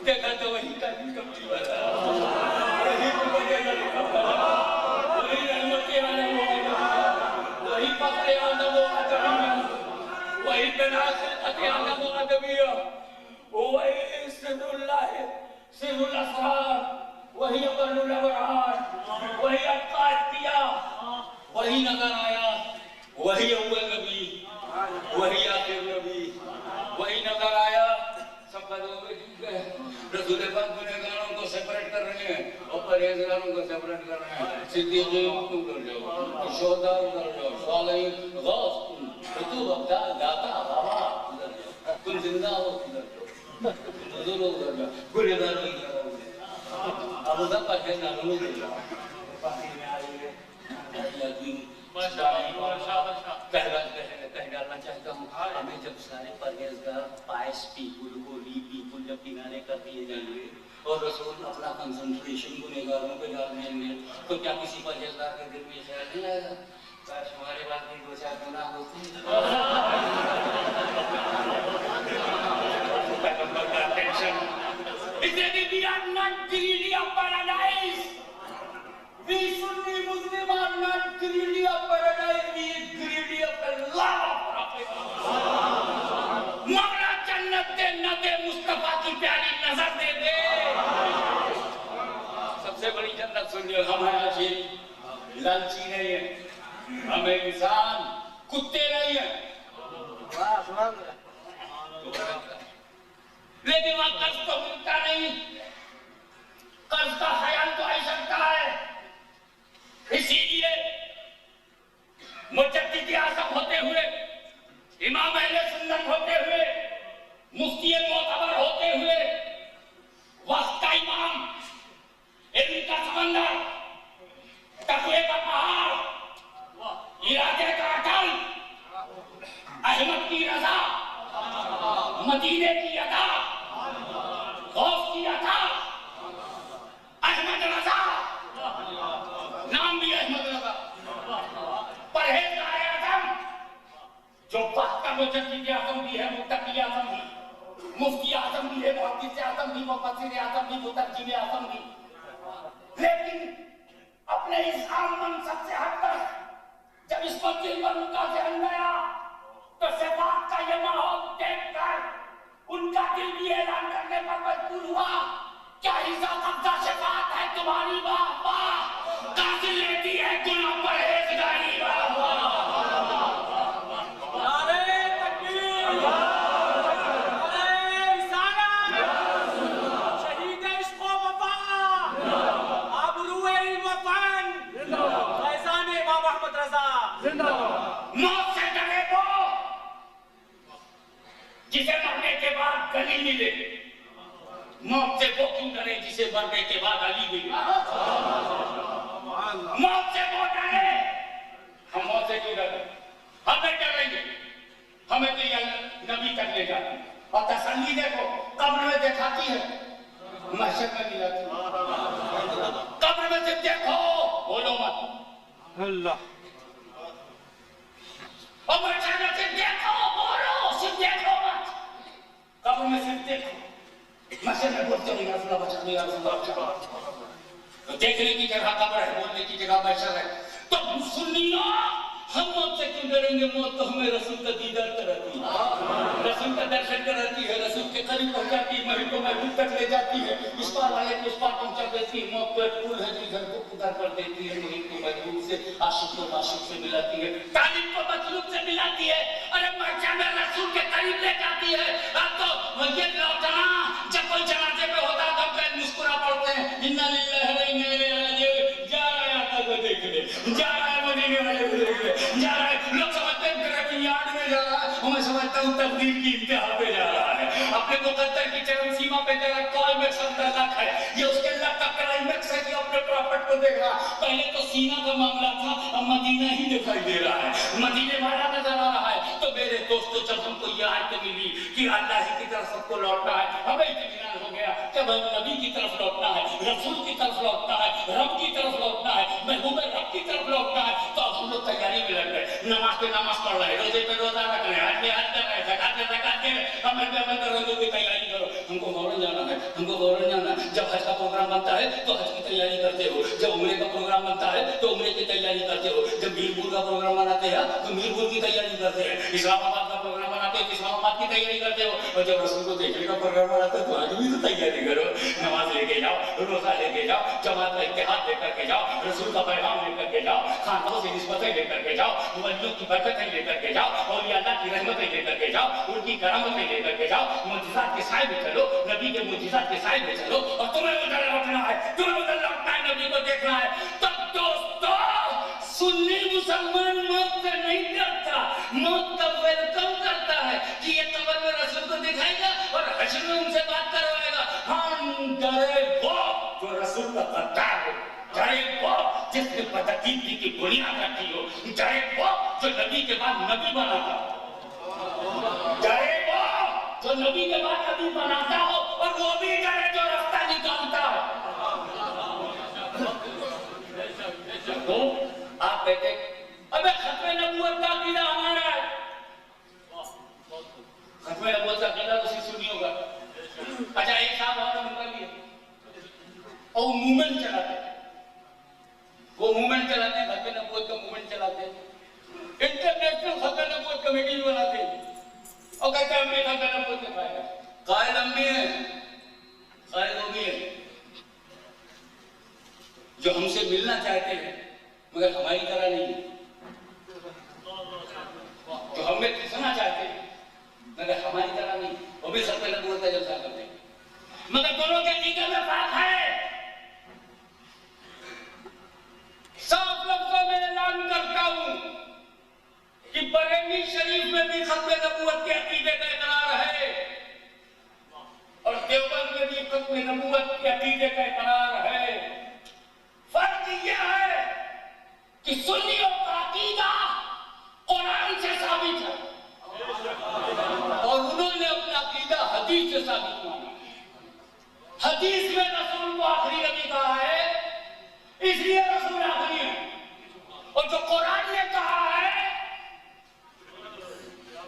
دیکھا تو وہی کبھی والا، وہی رحمتی والا، وہی فخر آدم و آدمیہ، وہی تناسخ آدم و آدمیہ، وہی سر الاسرار، وہی ابر الابرار، وہی القادیہ. وہی نظر آیا، وہی اول نبی، وہی آخر نبی، وہی نظر آیا. سب کا دو گئے. رسول پاک گنہگاروں کو سیپریٹ کر رہے ہیں اور پرہیزگاروں کو سیپریٹ کر رہے ہیں. صدیقین تم کر جاؤ، شہداء کر جاؤ، صالحین، غوث رتوب ابدال داتا بابا تم زندہ ہو ادھر جاؤ، تم حضور ہو ادھر جاؤ. گنہگاروں ادھر آؤ. ابو ذر پرہیزگاروں میں دے جاؤ. باقی میں آ رہی ہے کہہ ڈالنا چاہتا ہوں. ہمیں جب سارے پرہیزگار پائس پیپل ہولی پیپل جب کنارے کر دیے جائیں گے اور رسول اپنا کنسنٹریشن گنہگاروں پہ ڈال دیں گے تو کیا کسی پرہیزگار کے دل میں خیال نہیں آئے گا کاش ہمارے بعد بھی 2-4 گناہ ہوتے We Sunni Muslim are not greedy of paradise, we are greedy of the love of Prophet. مولا جنت دے نہ دے، مصطفیٰ کی پیاری نظر دے دے. سب سے بڑی جنت سنیے، ہم ہیں عاشق، لالچی نہیں ہیں، ہم انسان کتے نہیں ہیں. لیکن وہاں قرض تو ملتا نہیں، قرض کا خیال تو آ سکتا ہے. اسی لیے مجدد اعظم ہوتے ہوئے، امام اہل سنت ہوتے ہوئے، مفتی معتبر ہوتے ہوئے، وقت کا امام، علم کا سمندر، تقوی کا پہاڑ، ارادے کا اٹل، کی رضا، مدینے کی ادا، غوث کی عطا، احمد رضا، نام بھی احمد رضا، پرہیزگار اعظم، جو وقت کا مجدد اعظم بھی ہے، متقی اعظم بھی، مفتی اعظم بھی ہے، محدث اعظم بھی، مفسر اعظم بھی، مترجم اعظم بھی، لیکن اپنے اس عام منصب سے ہٹ کر جب اس کو دل پر ان کا ذہن گیا تو صفات کا یہ ماحول دیکھ کر ان کا دل بھی اعلان کرنے پر مجبور ہوا، کیا حصہ قبضہ صفات ہے تمہاری، واہ واہ، قاتل لیتی ہے گناہ پرہیزگاری، واہ واہ۔ موت سے ڈرے وہ جسے مرنے کے بعد گلی ملے، موت سے وہ کیوں ڈرے جسے مرنے کے بعد علی ملے، موت سے وہ ڈرے، ہم موت سے کیوں ڈرے، ہمیں ڈریں گے، ہمیں تو یہ نبی تک لے جاتی ہے، اور تسلی دیکھو قبر میں دکھاتی ہے، محشر میں نہیں جاتی، قبر میں صرف دیکھو بولو مت اللہ، اور محشر میں صرف دیکھو بولو، صرف دیکھو مت، قبر میں صرف دیکھو، محشر میں بولتے نہیں یا رسول اللہ بچا یا رسول اللہ بچا، دیکھنے کی جگہ قبر ہے، بولنے کی جگہ محشر ہے، تو سنیوں ہم موت سے کیوں ڈریں گے، موت تو ہمیں رسول کا دیدار کراتی ہے، رسول کا درشن کراتی ہے، رسول کے قریب پہنچاتی ہے، محبوب کو محبوب تک لے جاتی ہے، اس پار والے کو اس پار پہنچا دیتی ہے، موت تو ایک پل ہے جو گھر کو ادھر کر دیتی ہے، محبوب کو محبوب سے، عاشق کو عاشق سے ملاتی ہے، طالب کو مطلوب سے ملاتی ہے، ارے محشر میں رسول کے قریب لے جاتی ہے۔ اب تو یہ لوٹنا جب کوئی جنازے پہ ہوتا ہے تو پھر مسکرا پڑتے ہیں، انا للہ و انا الیہ راجعون، جا رہا ہے آقا کو دیکھ لے، جا رہا ہے مدینے والے کو دیکھ لے، جا رہا ہے، لوگ سمجھتے ہیں کہ یاد میں جا رہا ہے، میں سمجھتا ہوں تقدیر کی انتہا پہ جا رہا ہے، اپنے مقدر کی چرم سیما پہ جا رہا ہے، کلائمیکس تک ہے، یہ اس کے اللہ کا کلائمیکس ہے کہ اپنے پراپٹ کو دیکھ رہا، پہلے تو سینہ کا معاملہ تھا، اب مدینہ ہی دکھائی دے رہا ہے، مدینے والا نظر آ رہا ہے۔ تو میرے دوستو جب ہم کو یہ آیت ملی کہ اللہ ہی کی طرف سب کو لوٹنا ہے، ہمیں اطمینان ہو گیا کہ نبی کی طرف لوٹنا ہے، رسول کی طرف لوٹنا ہے، رب کی طرف لوٹنا ہے، محبوب رب کی طرف لوٹنا ہے، تو اب ہم لوگ تیاری میں لگ گئے، نماز پہ نماز پڑھ رہے، روزے پہ روزہ رکھ رہے، حج پہ حج کر رہے، زکات پہ زکات دے رہے، عمل پہ عمل کر رہے، روزے کی تیاری کرو، ہم کو فوراً جانا ہے، ہم کو فوراً جانا ہے۔ جب حج کا پروگرام بنتا ہے تو حج کی تیاری کرتے ہو، جب عمرے کا پروگرام بنتا ہے تو عمرے کی تیاری کرتے ہو، جب میرپور کا پروگرام بناتے ہیں تو میرپور کی تیاری کرتے ہیں، اسلام آباد کا پروگرام بناتے ہیں تو اسلام آباد کی تیاری کرتے ہو، اور جب رسول کو دیکھنے کا پروگرام بناتے ہیں تو آج بھی تو تیاری کرو، نماز لے کے جاؤ، روزہ لے کے جاؤ، جماعت کا اتحاد لے کر کے جاؤ، رسول کا پیغام لے کر کے جاؤ، خاندانوں سے نسبتیں لے کر کے جاؤ، ولیوں کی برکتیں لے کر کے جاؤ، اولیاء اللہ کی رحمتیں لے کر کے جاؤ، ان کی کرامتیں لے کر کے جاؤ، معجزات کے سائے میں چلو، نبی کے معجزات کے سائے میں چلو، اور تمہیں ادھر لوٹنا ہے، تمہیں ادھر لوٹنا ہے، نبی کو دیکھنا ہے۔ تو دوستو سنی مسلمان موت سے نہیں ڈرتا، موت کا ویلکم کرتا ہے کہ یہ قبر میں رسول کو دکھائے گا اور حشر میں ان سے بات کروائے گا۔ ہم ڈرے وہ جو رسول کا غدار ہو، ڈرے وہ جس نے بدعقیدگی کی بنیاد رکھی ہو، ڈرے وہ جو نبی کے بعد نبی بناتا ہو، ڈرے وہ جو نبی کے بعد نبی بناتا ہو، اور وہ بھی ڈرے جو رفتہ نکالتا ہے۔ تو آپ کہتے ابے ختم نبوت کا عقیدہ ہمارا ہے، ختم نبوت کا عقیدہ تو صرف سنی ہوگا۔ اچھا ایک صاحب اور نکل لیے اور مومنٹ چلاتے ہیں، وہ مومنٹ چلاتے ہیں، ختم نبوت کا مومنٹ چلاتے ہیں، انٹرنیشنل ختم نبوت کمیٹی بناتے ہیں اور کہتے ہیں ہم نے ختم نبوت کا فائدہ، قائد ہم بھی ہیں، قائد وہ بھی ہیں جو ہم سے ملنا چاہتے ہیں مگر ہماری طرح نہیں، جو ہمیں کھسنا چاہتے ہیں مگر ہماری طرح نہیں، وہ بھی ختم نبوت کا جلسہ کرتے ہیں، مگر دونوں کے لیڈر میں فرق ہے۔ صاف لفظوں میں اعلان کرتا ہوں کہ بریلی شریف میں بھی ختم نبوت کے عقیدے کا اقرار ہے اور دیوبند میں بھی ختم نبوت کے عقیدے کا اقرار ہے۔ فرق یہ ہے کہ سنیوں کا عقیدہ قرآن سے ثابت ہے، اور انہوں نے اپنا عقیدہ حدیث سے ثابت مانا. حدیث میں رسول کو آخری نبی کہا ہے اس لیے رسول آخری ہے. اور جو قرآن نے کہا ہے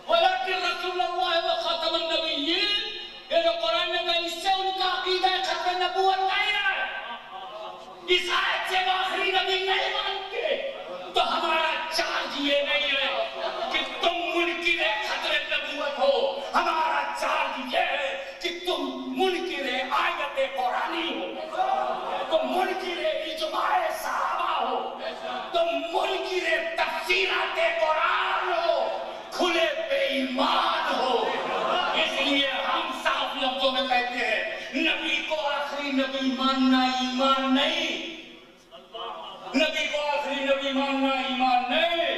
وَلَكِنْ رَسُولَ اللَّهِ وَخَاتَمَ النَّبِيِّينَ، یہ جو قرآن نے کہا اس سے ان کا عقیدہ ختم نبوت نہیں ہے. اس آیت سے وہ آخری نبی نہیں مانتے. تو ہمارا چارج یہ نہیں ہے کہ تم منکر ختم نبوت ہو. ہمارا چارج یہ ہے کہ تم منکر آیت قرآنی ہو، تم منکر اجماع صحابہ ہو، تم منکر تفسیرات قرآن ہو، کھلے بے ایمان ہو. اس لیے ہم صاف لفظوں میں کہتے ہیں نبی کو آخری نبی ماننا ایمان نہیں. نبی کو آخری نبی ماننا ایمان نہیں.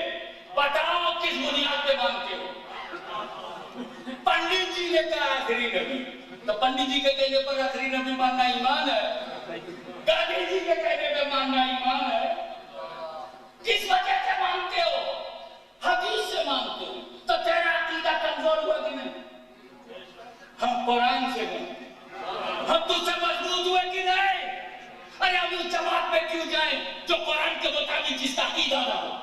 بتاؤ کس بنیاد پہ مانتے ہو؟ پنڈت جی نے کہا آخری نبی، تو پنڈت جی کے کہنے پر آخری نبی ماننا ایمان ہے؟ گاندھی جی کے کہنے پہ ماننا ایمان ہے؟ کس وجہ سے مانتے ہو؟ حدیث سے مانتے ہو. تو تیرا عقیدہ کمزور ہوا کہ نہیں؟ ہم قرآن سے مانتے ہیں. ہم تجھ سے مضبوط ہوئے کہ نہیں؟ ارے ہم اس جماعت میں کیوں جائیں جو قرآن کے مطابق جس کا عقیدہ نہ ہو؟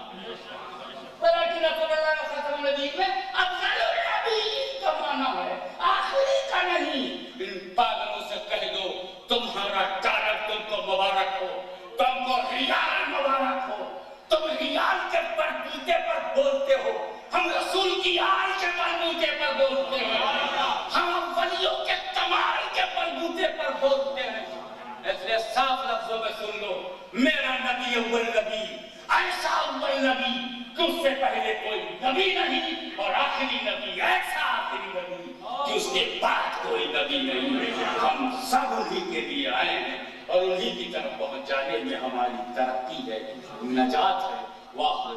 ولیکن رسول اللہ ختم النبیین میں افضل النبیین کا معنی ہے، آخری کا نہیں. ان پاگلوں سے کہہ دو تمہارا ٹارک تم کو مبارک ہو، تم کو ریال مبارک ہو. تم ریال کے بلبوتے پر بولتے ہو، ہم رسول کی آل کے بلبوتے پر بولتے ہیں، ہم ولیوں کے کمال کے بلبوتے پر بولتے ہیں. اس لیے صاف لفظوں میں سن لو، میرا نبی اول نبی، ایسا اول نبی کہ اس سے پہلے کوئی نبی نہیں، اور آخری نبی ایسا آخری نبی کہ اس کے بعد کوئی نبی نہیں. ہم سب انہی کے لیے آئے ہیں اور انہی کی طرف پہنچانے میں ہماری ترقی ہے، نجات ہے. واہ